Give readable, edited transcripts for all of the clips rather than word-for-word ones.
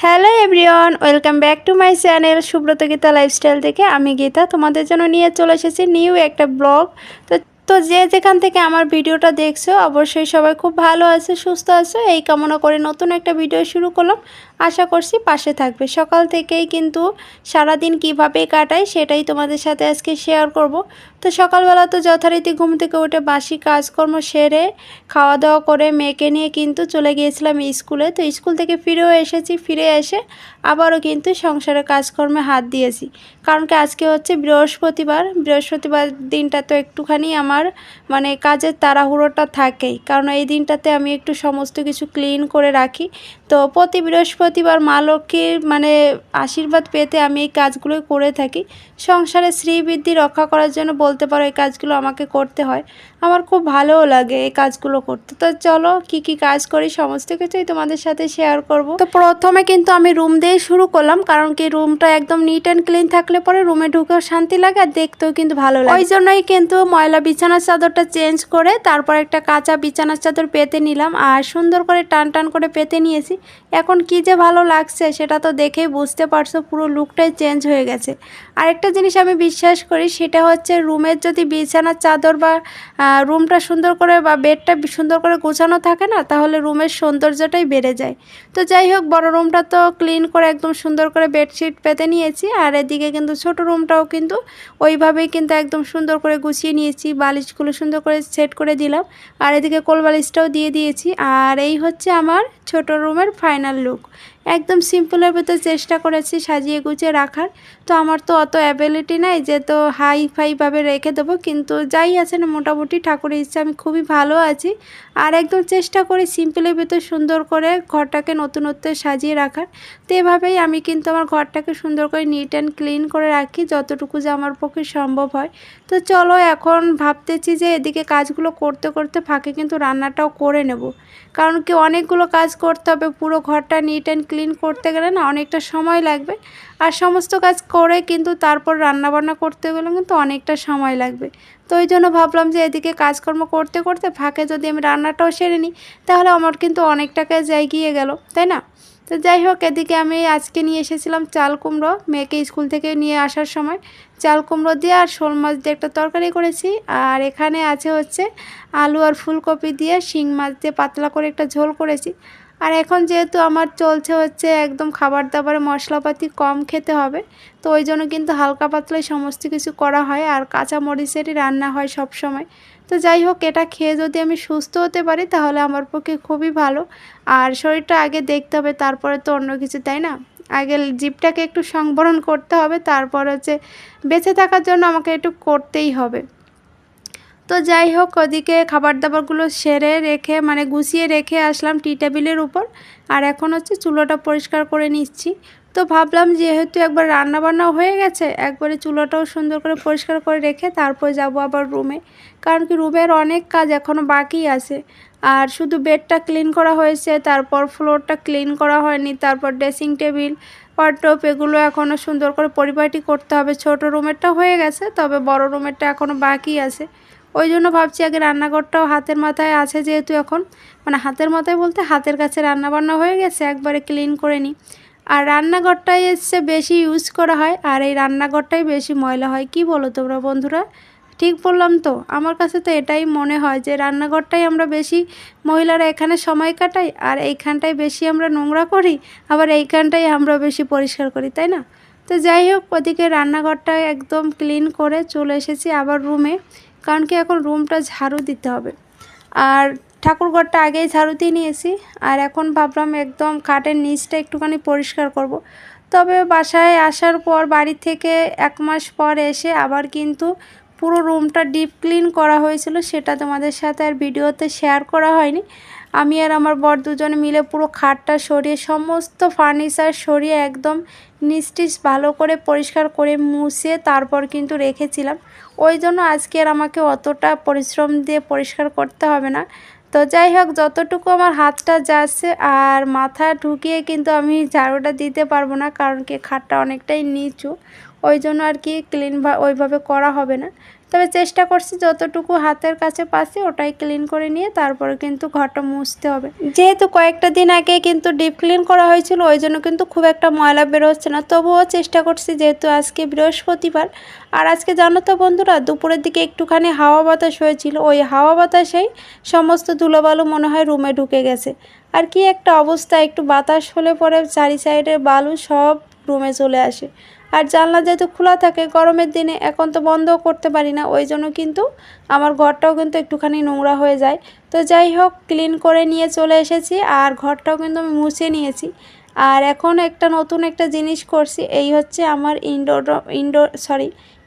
Hello everyone, welcome back to my channel Subrata Gita lifestyle থেকে। আমি গীতা তোমাদের জন্য নিয়ে চলে এসেছি নিউ একটা ব্লগ। তো তো যে যেখান থেকে আমার ভিডিওটা দেখছো অবশ্যই সবাই খুব ভালো আছে, সুস্থ আছো এই কামনা করে নতুন একটা ভিডিও শুরু করলাম। আশা করছি পাশে থাকবে। সকাল থেকেই কিন্তু সারাদিন কিভাবে কাটাই সেটাই তোমাদের সাথে আজকে শেয়ার করব। তো সকালবেলা তো যথারীতি ঘুম থেকে উঠে বাসি কাজকর্ম সেরে খাওয়া দাওয়া করে মেয়েকে নিয়ে কিন্তু চলে গিয়েছিলাম স্কুলে। তো স্কুল থেকে ফিরেও এসেছি, ফিরে এসে আবারও কিন্তু সংসারের কাজকর্মে হাত দিয়েছি। কারণ কি আজকে হচ্ছে বৃহস্পতিবার দিনটা তো একটুখানি আমার কাজের তাড়াহুড়োটা থাকেই, কারণ এই দিনটাতে আমি একটু সমস্ত কিছু ক্লিন করে রাখি। তো প্রতি বৃহস্পতিবার মা লক্ষ্মীর আশীর্বাদ পেতে আমি এই কাজগুলোই করে থাকি। সংসারে শ্রীবৃদ্ধি রক্ষা করার জন্য বলতে পারো এই কাজগুলো আমাকে করতে হয়। আমার খুব ভালোও লাগে এই কাজগুলো করতে। তো চলো কি কি কাজ করি সমস্ত কিছুই তোমাদের সাথে শেয়ার করব। তো প্রথমে কিন্তু আমি রুম দিয়ে শুরু করলাম, কারণ কি রুমটা একদম নিট অ্যান্ড ক্লিন থাকলে পরে রুমে ঢুকেও শান্তি লাগে আর দেখতেও কিন্তু ভালো লাগে। ওই জন্যই কিন্তু ময়লা বিছানার চাদরটা চেঞ্জ করে তারপর একটা কাঁচা বিছানার চাদর পেতে নিলাম আর সুন্দর করে টান টান করে পেতে নিয়েছি। এখন কি যে ভালো লাগছে সেটা তো দেখেই বুঝতে পারছো, পুরো লুকটাই চেঞ্জ হয়ে গেছে। আরেকটা জিনিস আমি বিশ্বাস করি, সেটা হচ্ছে রুমের যদি বিছানার চাদর বা রুমটা সুন্দর করে বা বেডটা সুন্দর করে গোছানো থাকে না, তাহলে রুমের সৌন্দর্যটাই বেড়ে যায়। তো যাই হোক, বড় রুমটা তো ক্লিন করে একদম সুন্দর করে বেডশিট পেতে নিয়েছি, আর এদিকে কিন্তু ছোট রুমটাও কিন্তু ওইভাবেই কিন্তু একদম সুন্দর করে গুছিয়ে নিয়েছি। বালিশগুলো সুন্দর করে সেট করে দিলাম, আর এদিকে কোল বালিশটাও দিয়ে দিয়েছি। আর এই হচ্ছে আমার ছোট রুমের ফাইনাল লুক। একদম সিম্পলের ভিতরে চেষ্টা করেছি সাজিয়ে গুছিয়ে রাখার। তো আমার তো অত অ্যাবিলিটি নাই যে তো হাই ফাইভাবে রেখে দেবো, কিন্তু যাই আছে না মোটামুটি ঠাকুরের ইচ্ছা আমি খুবই ভালো আছি। আর একদম চেষ্টা করি সিম্পলের ভিতর সুন্দর করে ঘরটাকে নতুনত্ব সাজিয়ে রাখার। তো এভাবেই আমি কিন্তু আমার ঘরটাকে সুন্দর করে নিট অ্যান্ড ক্লিন করে রাখি যতটুকু যে আমার পক্ষে সম্ভব হয়। তো চলো এখন ভাবতেছি যে এদিকে কাজগুলো করতে করতে ফাঁকে কিন্তু রান্নাটাও করে নেব, কারণ কি অনেকগুলো কাজ করতে হবে। পুরো ঘরটা নিট অ্যান্ড ক্লিন করতে গেলে না অনেকটা সময় লাগবে, আর সমস্ত কাজ করে কিন্তু তারপর রান্নাবান্না করতে গেলে কিন্তু অনেকটা সময় লাগবে। তো ওই জন্য ভাবলাম যে এদিকে কাজকর্ম করতে করতে ফাঁকে যদি আমি রান্নাটাও সেরে নিই, তাহলে আমার কিন্তু অনেকটা কাজ এগিয়ে গেল, তাই না? তো যাই হোক, এদিকে আমি আজকে নিয়ে এসেছিলাম চাল কুমড়ো। মেয়েকে স্কুল থেকে নিয়ে আসার সময় চাল কুমড়ো দিয়ে আর শোল মাছ দিয়ে একটা তরকারি করেছি। আর এখানে আছে হচ্ছে আলু আর ফুলকপি দিয়ে শিং মাছ দিয়ে পাতলা করে একটা ঝোল করেছি। আর এখন যেহেতু আমার চলছে হচ্ছে একদম খাবার দাবারে মশলাপাতি কম খেতে হবে, তো ওই জন্য কিন্তু হালকা পাতলাই সমস্ত কিছু করা হয়, আর কাঁচা মরিচেরই রান্না হয় সব সময়। তো যাই হোক, এটা খেয়ে যদি আমি সুস্থ হতে পারি তাহলে আমার পক্ষে খুবই ভালো। আর শরীরটা আগে দেখতে হবে, তারপরে তো অন্য কিছু, তাই না? আগে জিভটাকে একটু সংবরণ করতে হবে, তারপর হচ্ছে বেঁচে থাকার জন্য আমাকে একটু করতেই হবে। তো যাই হোক, ওদিকে খাবার দাবারগুলো সেরে রেখে গুছিয়ে রেখে আসলাম টি টেবিলের উপর। আর এখন হচ্ছে চুলোটা পরিষ্কার করে নিচ্ছি। তো ভাবলাম যেহেতু একবার রান্নাবান্না হয়ে গেছে, একবারে চুলোটাও সুন্দর করে পরিষ্কার করে রেখে তারপর যাব আবার রুমে, কারণ কি রুমের অনেক কাজ এখনও বাকি আছে। আর শুধু বেডটা ক্লিন করা হয়েছে, তারপর ফ্লোরটা ক্লিন করা হয়নি, তারপর ড্রেসিং টেবিল ওয়ার্ডরোব এগুলো এখনও সুন্দর করে পরিপাটি করতে হবে। ছোট রুমেরটা হয়ে গেছে, তবে বড় রুমেরটা এখনও বাকি আছে। ওই জন্য ভাবছি আগে রান্নাঘরটাও হাতের মাথায় আছে, যেহেতু এখন হাতের মাথায় বলতে হাতের কাছে রান্নাবান্না হয়ে গেছে, একবারে ক্লিন করে নিই। আর রান্নাঘরটাই এসে বেশি ইউজ করা হয়, আর এই রান্নাঘরটাই বেশি ময়লা হয়। কি বলো তোমরা বন্ধুরা? ঠিক বললাম তো? আমার কাছে তো এটাই মনে হয় যে রান্নাঘরটাই আমরা বেশি মহিলারা এখানে সময় কাটাই, আর এইখানটাই বেশি আমরা নোংরা করি, আবার এইখানটাই আমরা বেশি পরিষ্কার করি, তাই না? তো যাই হোক, ওদিকে রান্নাঘরটা একদম ক্লিন করে চলে এসেছি আবার রুমে, কারণ কি এখন রুমটা ঝাড়ু দিতে হবে। আর ঠাকুরঘরটা আগেই ঝাড়ু দিয়ে নিয়েছি, আর এখন ভাবলাম একদম খাটের নিচটা একটুখানি পরিষ্কার করব। তবে বাসায় আসার পর বাড়ি থেকে 1 মাস পর এসে আবার কিন্তু পুরো রুমটা ডিপ ক্লিন করা হয়েছিল, সেটা তোমাদের সাথে আর ভিডিওতে শেয়ার করা হয়নি। আমি আর আমার বর দুজনে মিলে পুরো খাটটা সরিয়ে সমস্ত ফার্নিচার সরিয়ে একদম নিস্টিস ভালো করে পরিষ্কার করে মুছে তারপর কিন্তু রেখেছিলাম। ওই জন্য আজকে আর আমাকে অতটা পরিশ্রম দিয়ে পরিষ্কার করতে হবে না। তো যাই হোক, যতটুকু আমার হাতটা যাচ্ছে আর মাথা ঢুকিয়ে কিন্তু আমি ঝাড়ুটা দিতে পারবো না, কারণ কি খাটটা অনেকটাই নিচু, ওই জন্য আর কি ক্লিন ওইভাবে করা হবে না। তবে চেষ্টা করছি যতটুকু হাতের কাছে পাচ্ছি ওটাই ক্লিন করে নিয়ে তারপরে কিন্তু ঘরটা মুছতে হবে। যেহেতু কয়েকটা দিন আগে কিন্তু ডিপ ক্লিন করা হয়েছিল ওই জন্য কিন্তু খুব একটা ময়লা বেরোচ্ছে না, তবুও চেষ্টা করছি যেহেতু আজকে বৃহস্পতিবার। আর আজকে জানো তো বন্ধুরা, দুপুরের দিকে একটুখানি হাওয়া বাতাস হয়েছিল, ওই হাওয়া বাতাসেই সমস্ত ধুলোবালু মনে হয় রুমে ঢুকে গেছে। আর কি একটা অবস্থা, একটু বাতাস হলে পরে চারি সাইডের বালু সব রুমে চলে আসে। আর জানলা যেহেতু খোলা থাকে গরমের দিনে, এখন তো বন্ধও করতে পারি না, ওই জন্য কিন্তু আমার ঘরটাও কিন্তু একটুখানি নোংরা হয়ে যায়। তো যাই হোক, ক্লিন করে নিয়ে চলে এসেছি আর ঘরটাও কিন্তু আমি মুছে নিয়েছি। আর এখন একটা নতুন একটা জিনিস করছি, এই হচ্ছে আমার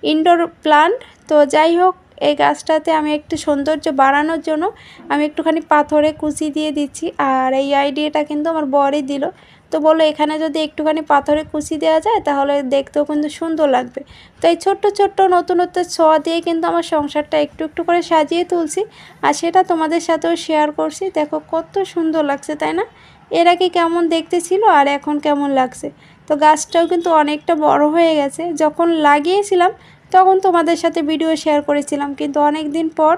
ইনডোর প্লান্ট। তো যাই হোক, এই গাছটাতে আমি একটু সৌন্দর্য বাড়ানোর জন্য আমি একটুখানি পাথরে কুচি দিয়ে দিচ্ছি। আর এই আইডিয়াটা কিন্তু আমার বরই দিল। তো বলো, এখানে যদি একটুখানি পাথরে কুচি দেওয়া যায় তাহলে দেখতেও কিন্তু সুন্দর লাগবে। তো এই ছোট্ট ছোট্ট নতুনত্ব ছোঁয়া দিয়ে কিন্তু আমার সংসারটা একটু একটু করে সাজিয়ে তুলছি, আর সেটা তোমাদের সাথেও শেয়ার করছি। দেখো কত সুন্দর লাগছে, তাই না? এর আগে কেমন দেখতে ছিল আর এখন কেমন লাগছে। তো গাছটাও কিন্তু অনেকটা বড় হয়ে গেছে। যখন লাগিয়েছিলাম তখন তোমাদের সাথে ভিডিও শেয়ার করেছিলাম, কিন্তু অনেক দিন পর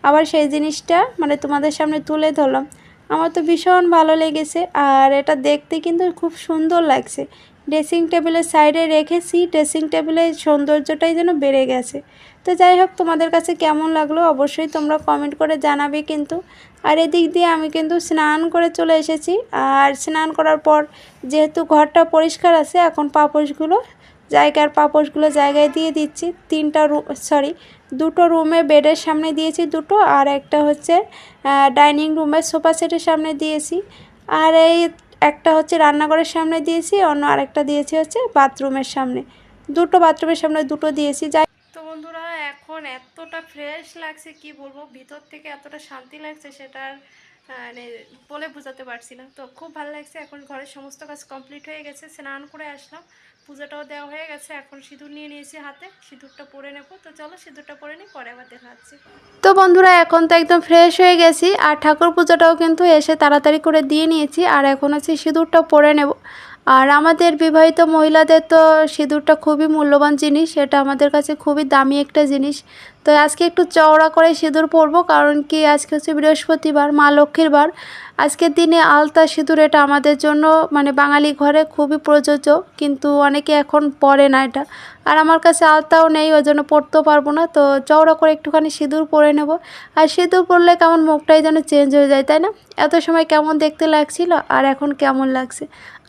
আবার সেই জিনিসটা তোমাদের সামনে তুলে ধরলাম। আমার তো ভীষণ ভালো লেগেছে, আর এটা দেখতে কিন্তু খুব সুন্দর লাগছে। ড্রেসিং টেবিলের সাইডে রেখেছি, ড্রেসিং টেবিলের সৌন্দর্যটাই যেন বেড়ে গেছে। তো যাই হোক, তোমাদের কাছে কেমন লাগলো অবশ্যই তোমরা কমেন্ট করে জানাবে কিন্তু। আর এদিক দিয়ে আমি কিন্তু স্নান করে চলে এসেছি। আর স্নান করার পর যেহেতু ঘরটা পরিষ্কার আছে, এখন পাপোশগুলো জায়গায় দিয়ে দিচ্ছি। দুটো রুমে বেডের সামনে দিয়েছি দুটো, আর একটা হচ্ছে ডাইনিং রুমের সোফা সেটের সামনে দিয়েছি। আর এই একটা হচ্ছে রান্নাঘরের সামনে দিয়েছি, অন্য আরেকটা দিয়েছি হচ্ছে বাথরুমের সামনে। বাথরুমের সামনে দুটো দিয়েছি। তো বন্ধুরা, এখন এতটা ফ্রেশ লাগছে কি বলবো, ভিতর থেকে এতটা শান্তি লাগছে সেটার বলে বোঝাতে পারছি না। তো খুব ভালো লাগছে। এখন ঘরের সমস্ত কাজ কমপ্লিট হয়ে গেছে, স্নান করে আসলাম, পূজাটাও দেওয়া হয়ে গেছে। এখন সিঁদুর নিয়ে নিয়েছি হাতে, সিঁদুরটা পরে নেবো। তো চলো সিঁদুরটা পরে নিই, পরে আবার দেখাচ্ছি। তো বন্ধুরা, এখন তো একদম ফ্রেশ হয়ে গেছি, আর ঠাকুর পূজাটাও কিন্তু এসে তাড়াতাড়ি করে দিয়ে নিয়েছি। আর এখন হচ্ছে সিঁদুরটা পরে নেব। আর আমাদের বিবাহিত মহিলাদের তো সিঁদুরটা খুবই মূল্যবান জিনিস, এটা আমাদের কাছে খুবই দামি একটা জিনিস। তো আজকে একটু চওড়া করে সিঁদুর পরবো, কারণ কি আজকে হচ্ছে বৃহস্পতিবার, মা লক্ষ্মীর বার। আজকের দিনে আলতা সিঁদুর এটা আমাদের জন্য বাঙালি ঘরে খুবই প্রযোজ্য, কিন্তু অনেকে এখন পরে না এটা। আর আমার কাছে আলতাও নেই, ওই জন্য পরতেও পারবো না। তো চওড়া করে একটুখানি সিঁদুর পরে নেব। আর সিঁদুর পরলে কেমন মুখটাই যেন চেঞ্জ হয়ে যায়, তাই না? এত সময় কেমন দেখতে লাগছিল আর এখন কেমন লাগছে।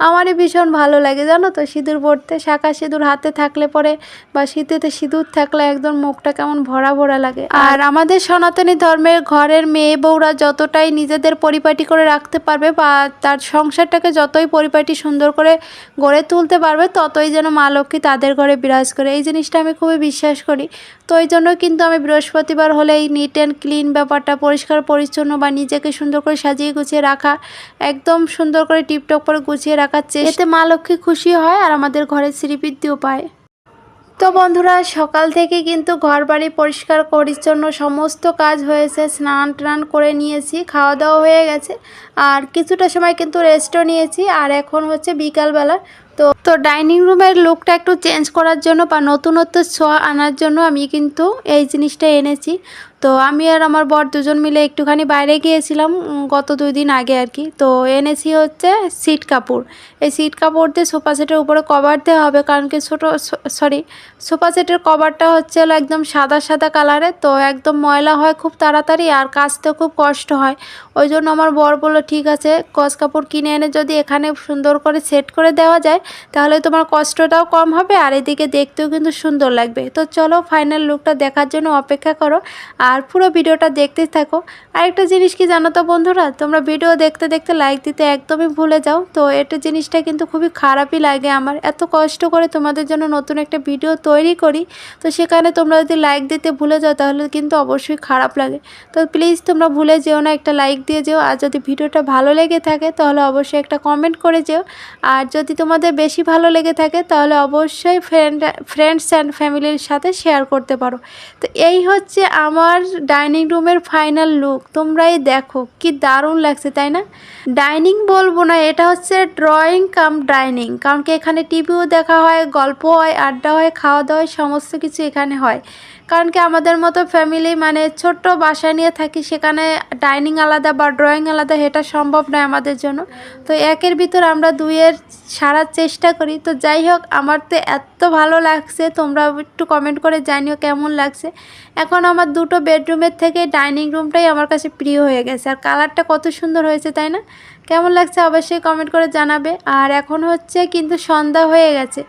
আমারই ভীষণ ভালো লাগে জানো তো সিঁদুর পরতে। শাঁখা সিঁদুর হাতে থাকলে পরে বা শীতেতে সিঁদুর থাকলে একদম মুখটা কেমন ভরা ভরা লাগে। আর আমাদের সনাতনী ধর্মের ঘরের মেয়ে বউরা যতটাই নিজেদের পরিপাটি করে রাখতে পারবে বা তার সংসারটাকে যতই পরিপাটি সুন্দর করে গড়ে তুলতে পারবে, ততই যেন মা লক্ষ্মী তাদের ঘরে বিরাজ করে। এই জিনিসটা আমি খুবই বিশ্বাস করি। তো ওই জন্য কিন্তু আমি বৃহস্পতিবার হলে এই নিট অ্যান্ড ক্লিন ব্যাপারটা, পরিষ্কার পরিচ্ছন্ন বা নিজেকে সুন্দর করে সাজিয়ে গুছিয়ে রাখা, একদম সুন্দর করে টিপটপ করে গুছিয়ে রাখার চেষ্টা, এতে মা লক্ষ্মী খুশি হয় আর আমাদের ঘরের শ্রীবৃদ্ধিও পায়। তো বন্ধুরা, সকাল থেকে কিন্তু ঘর বাড়ি পরিষ্কার পরিচ্ছন্ন সমস্ত কাজ হয়েছে, স্নান টান করে নিয়েছি, খাওয়া দাওয়া হয়ে গেছে, আর কিছুটা সময় কিন্তু রেস্টও নিয়েছি। আর এখন হচ্ছে বিকালবেলা। তো ডাইনিং রুমের লুকটা একটু চেঞ্জ করার জন্য বা নতুনত্ব ছোঁয়া আনার জন্য আমি কিন্তু এই জিনিসটা এনেছি। তো আমি আর আমার বর দুজন মিলে একটুখানি বাইরে গিয়েছিলাম গত 2 দিন আগে আর কি। তো এনেছি হচ্ছে সিট কাপড়। এই সিট কাপড় দিয়ে সোফা সেটের উপরে কভার দেওয়া হবে, কারণ কি সোফা সেটের কভারটা হচ্ছে একদম সাদা সাদা কালারের, তো একদম ময়লা হয় খুব তাড়াতাড়ি আর কাচতেও খুব কষ্ট হয়। ওই জন্য আমার বর বলল ঠিক আছে, গজ কাপড় কিনে এনে যদি এখানে সুন্দর করে সেট করে দেওয়া যায় তাহলে তোমার কষ্টটাও কম হবে আর এদিকে দেখতেও কিন্তু সুন্দর লাগবে। তো চলো ফাইনাল লুকটা দেখার জন্য অপেক্ষা করো আর পুরো ভিডিওটা দেখতে থাকো। আরেকটা জিনিস কি জানো তো বন্ধুরা, তোমরা ভিডিও দেখতে দেখতে লাইক দিতে একদমই ভুলে যাও। তো এটা জিনিসটা কিন্তু খুবই খারাপই লাগে আমার, এত কষ্ট করে তোমাদের জন্য নতুন একটা ভিডিও তৈরি করি, তো সেখানে তোমরা যদি লাইক দিতে ভুলে যাও তাহলে কিন্তু অবশ্যই খারাপ লাগে। তো প্লিজ তোমরা ভুলে যেও না, একটা লাইক দিয়ে যেও। আর যদি ভিডিওটা ভালো লেগে থাকে তাহলে অবশ্যই একটা কমেন্ট করে যেও। আর যদি তোমাদের বেশি ভালো লেগে থাকে তাহলে অবশ্যই ফ্রেন্ডস অ্যান্ড ফ্যামিলির সাথে শেয়ার করতে পারো। তো এই হচ্ছে আমার ডাইনিং রুমের ফাইনাল লুক, তোমরাই দেখো কি দারুণ লাগছে, তাই না? ডাইনিং বলবো না, এটা হচ্ছে ড্রয়িং কাম ডাইনিং, কারণ কি এখানে টিভিও দেখা হয়, গল্প হয়, আড্ডা হয়, খাওয়া দাওয়া হয়, সমস্ত কিছু এখানে হয়। কারণ কি আমাদের মতো ফ্যামিলি মানে ছোট্ট বাসা নিয়ে থাকি, সেখানে ডাইনিং আলাদা বা ড্রয়িং আলাদা, এটা সম্ভব নয় আমাদের জন্য। তো একের ভিতর আমরা দুইয়ের সারার চেষ্টা করি। তো যাই হোক, আমার তো এত ভালো লাগছে, তোমরা একটু কমেন্ট করে জানিও কেমন লাগছে। এখন আমার দুটো বেডরুমের থেকে ডাইনিং রুমটাই আমার কাছে প্রিয় হয়ে গেছে। আর কালারটা কত সুন্দর হয়েছে তাই না? কেমন লাগছে অবশ্যই কমেন্ট করে জানাবে। আর এখন হচ্ছে কিন্তু সন্ধ্যা হয়ে গেছে।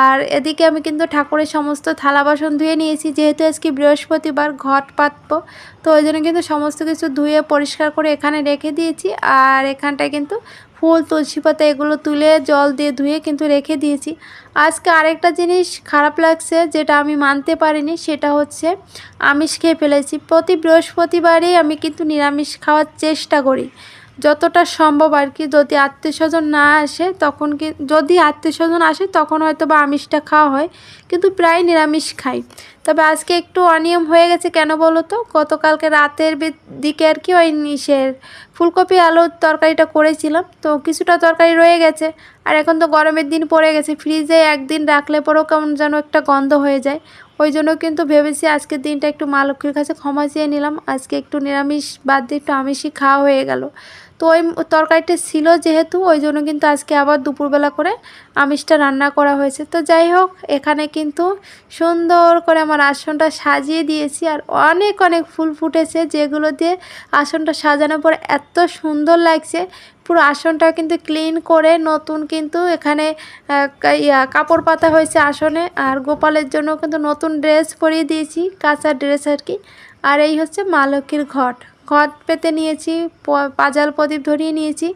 আর এদিকে আমি কিন্তু ঠাকুরের সমস্ত থালা বাসন ধুয়ে নিয়েছি, যেহেতু আজকে বৃহস্পতিবার ঘট পাতবো, তো ওই জন্য কিন্তু সমস্ত কিছু ধুয়ে পরিষ্কার করে এখানে রেখে দিয়েছি। আর এখানটায় কিন্তু ফুল, তুলসী পাতা এগুলো তুলে জল দিয়ে ধুয়ে কিন্তু রেখে দিয়েছি। আজকে আরেকটা জিনিস খারাপ লাগছে, যেটা আমি মানতে পারিনি, সেটা হচ্ছে আমিষ খেয়ে ফেলেছি। প্রতি বৃহস্পতিবারই আমি কিন্তু নিরামিষ খাওয়ার চেষ্টা করি যতটা সম্ভব আর কি। যদি আত্মীয়স্বজন না আসে তখন যদি আত্মীয়স্বজন আসে তখন হয়তো বা আমিষটা খাওয়া হয়, কিন্তু প্রায় নিরামিষ খাই। তবে আজকে একটু অনিয়ম হয়ে গেছে, কেন বলো তো? গতকালকে রাতের দিকে আর কি ওই ফুলকপি আলুর তরকারিটা করেছিলাম, তো কিছুটা তরকারি রয়ে গেছে। আর এখন তো গরমের দিন পড়ে গেছে, ফ্রিজে একদিন রাখলে পরেও কেমন যেন একটা গন্ধ হয়ে যায়। ওই জন্য কিন্তু ভেবেছি আজকের দিনটা একটু মা লক্ষ্মীর কাছে ক্ষমা চেয়ে নিলাম, আজকে একটু নিরামিষ বাদ দিয়ে একটু আমিষই খাওয়া হয়ে গেল। তো ওই তরকারিটা ছিল যেহেতু, ওই জন্য কিন্তু আজকে আবার দুপুরবেলা করে আমিষটা রান্না করা হয়েছে। তো যাই হোক, এখানে কিন্তু সুন্দর করে আমার আসনটা সাজিয়ে দিয়েছি। আর অনেক অনেক ফুল ফুটেছে, যেগুলো দিয়ে আসনটা সাজানোর পর এত সুন্দর লাগছে। পুরো আসনটা কিন্তু ক্লিন করে নতুন কিন্তু এখানে কাপড় পাতা হয়েছে আসনে। আর গোপালের জন্য কিন্তু নতুন ড্রেস পরিয়ে দিয়েছি, কাঁচা ড্রেস আর কি। আর এই হচ্ছে মা লক্ষ্মীর ঘট পেতে নিয়েছি, পাজাল প্রদীপ ধরিয়ে নিয়েছি।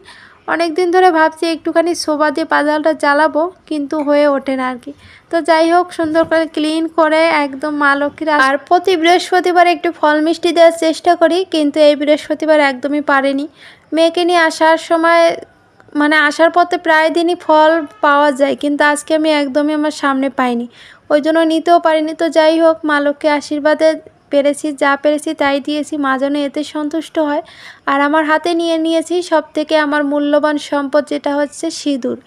অনেক দিন ধরে ভাবছি একটুখানি শোভা দিয়ে পাজালটা জ্বালাবো, কিন্তু হয়ে ওঠে না আর কি। তো যাই হোক, সুন্দর করে ক্লিন করে একদম মা লক্ষ্মীর। আর প্রতি বৃহস্পতিবার একটু ফল মিষ্টি দেওয়ার চেষ্টা করি, কিন্তু এই বৃহস্পতিবার একদমই পারিনি। মেয়েকে নিয়ে আসার সময় মানে আসার পথে প্রায় দিনই ফল পাওয়া যায়, কিন্তু আজকে আমি একদমই আমার সামনে পাইনি, ওই জন্য নিতেও পারিনি। তো যাই হোক, মা লক্ষ্মীর আশীর্বাদে পেরেছি, যা পেরেছি তাই দিয়েছি, মা যেন এতে সন্তুষ্ট হয়। আর আমার হাতে নিয়ে নিয়েছি সব থেকে আমার মূল্যবান সম্পদ, যেটা হচ্ছে সিঁদুর।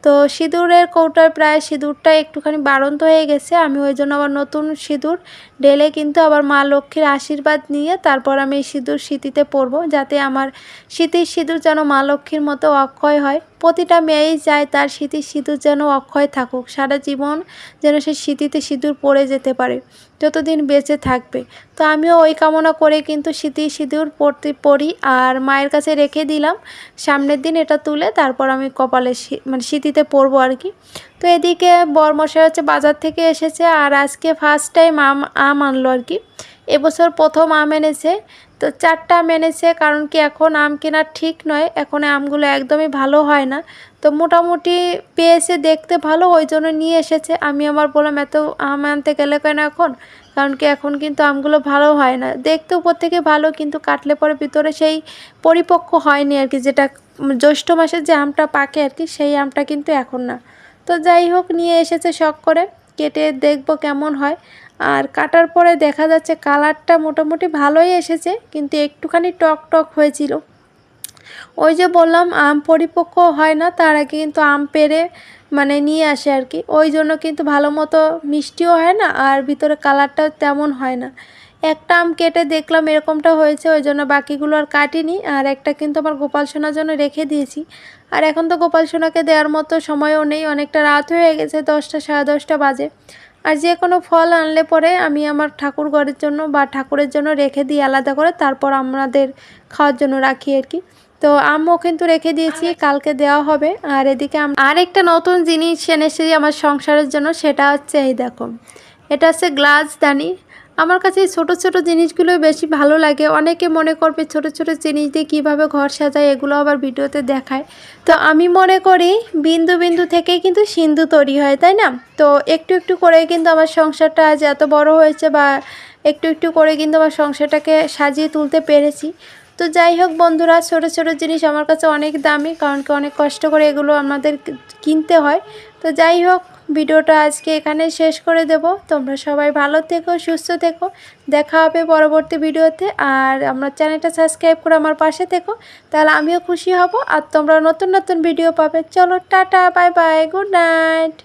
তো সিঁদুরের কৌটায় প্রায় সিঁদুরটা একটুখানি বাড়ন্ত হয়ে গেছে, আমি ওই জন্য আবার নতুন সিঁদুর ঢেলে কিন্তু আবার মা লক্ষ্মীর আশীর্বাদ নিয়ে তারপর আমি এই সিঁদুর স্মৃতিতে পরবো, যাতে আমার স্মৃতির সিঁদুর যেন মা লক্ষ্মীর মতো অক্ষয় হয়। প্রতিটা মেয়েই চায় তার স্মৃতির সিঁদুর যেন অক্ষয় থাকুক, সারা জীবন যেন সে স্মৃতিতে সিঁদুর পরে যেতে পারে যতদিন বেঁচে থাকবে। তো আমিও ওই কামনা করে কিন্তু স্মৃতির সিঁদুর পরি, আর মায়ের কাছে রেখে দিলাম। সামনের দিন এটা তুলে তারপর আমি কপালে মানে স্মৃতিতে পরবো আর কি। তো এদিকে বরমশাই হচ্ছে বাজার থেকে এসেছে, আর আজকে ফার্স্ট টাইম আম আনলো আর কি। এবছর প্রথম আম এনেছে, তো 4টা আম এনেছে। কারণ কি এখন আম কেনার ঠিক নয়, এখন আমগুলো একদমই ভালো হয় না। তো মোটামুটি পেয়েছে, দেখতে ভালো, ওই জন্য নিয়ে এসেছে। আমি আমার বললাম এত আম আনতে গেলে কেন এখন, কারণ কি এখন কিন্তু আমগুলো ভালো হয় না, দেখতে উপর থেকে ভালো, কিন্তু কাটলে পরে ভিতরে সেই পরিপক্ক হয়নি আর কি, যেটা জ্যৈষ্ঠ মাসে যে আমটা পাকে আর কি, সেই আমটা কিন্তু এখন না। তো যাই হোক, নিয়ে এসেছে শখ করে, কেটে দেখবো কেমন হয়। আর কাটার পরে দেখা যাচ্ছে কালারটা মোটামুটি ভালোই এসেছে, কিন্তু একটুখানি টক টক হয়েছিল। ওই যে বললাম আম পরিপক্ক হয় না, তার আগে কিন্তু আম পেড়ে মানে নিয়ে আসে আর কি, ওই জন্য কিন্তু ভালো মতো মিষ্টিও হয় না, আর ভিতরে কালারটাও তেমন হয় না। একটা আম কেটে দেখলাম এরকমটা হয়েছে, ওই জন্য বাকিগুলো আর কাটিনি। আর একটা কিন্তু আমার গোপাল সোনার জন্য রেখে দিয়েছি। আর এখন তো গোপাল সোনাকে দেওয়ার মতো সময়ও নেই, অনেকটা রাত হয়ে গেছে, 10টা সাড়ে 10টা বাজে। আর যে কোনো ফল আনলে পরে আমি আমার ঠাকুর ঘরের জন্য বা ঠাকুরের জন্য রেখে দিই আলাদা করে, তারপর আমাদের খাওয়ার জন্য রাখি আর কি। তো আমও কিন্তু রেখে দিয়েছি, কালকে দেওয়া হবে। আর এদিকে আর একটা নতুন জিনিস এনেছি আমার সংসারের জন্য, সেটা হচ্ছে এই দেখো, এটা হচ্ছে গ্লাসদানি। আমার কাছে এই ছোটো ছোটো জিনিসগুলোই বেশি ভালো লাগে। অনেকে মনে করবে ছোটো ছোটো জিনিস দিয়ে কীভাবে ঘর সাজায়, এগুলো আবার ভিডিওতে দেখায়। তো আমি মনে করি বিন্দু বিন্দু থেকেই কিন্তু সিন্ধু তৈরি হয়, তাই না? তো একটু একটু করে কিন্তু আমার সংসারটা আজ এত বড় হয়েছে, বা একটু একটু করে কিন্তু আমার সংসারটাকে সাজিয়ে তুলতে পেরেছি। তো যাই হোক বন্ধুরা, ছোটো ছোটো জিনিস আমার কাছে অনেক দামি, কারণ কি অনেক কষ্ট করে এগুলো আমাদের কিনতে হয়। তো যাই হোক, ভিডিওটা আজকে এখানে শেষ করে দেব। তোমরা সবাই ভালো থেকো, সুস্থ থেকো, দেখা হবে পরবর্তী ভিডিওতে। আর আমার চ্যানেলটা সাবস্ক্রাইব করে আমার পাশে থেকো, তাহলে আমিও খুশি হব, আর তোমরা নতুন নতুন ভিডিও পাবে। চলো tata, bye bye, good night.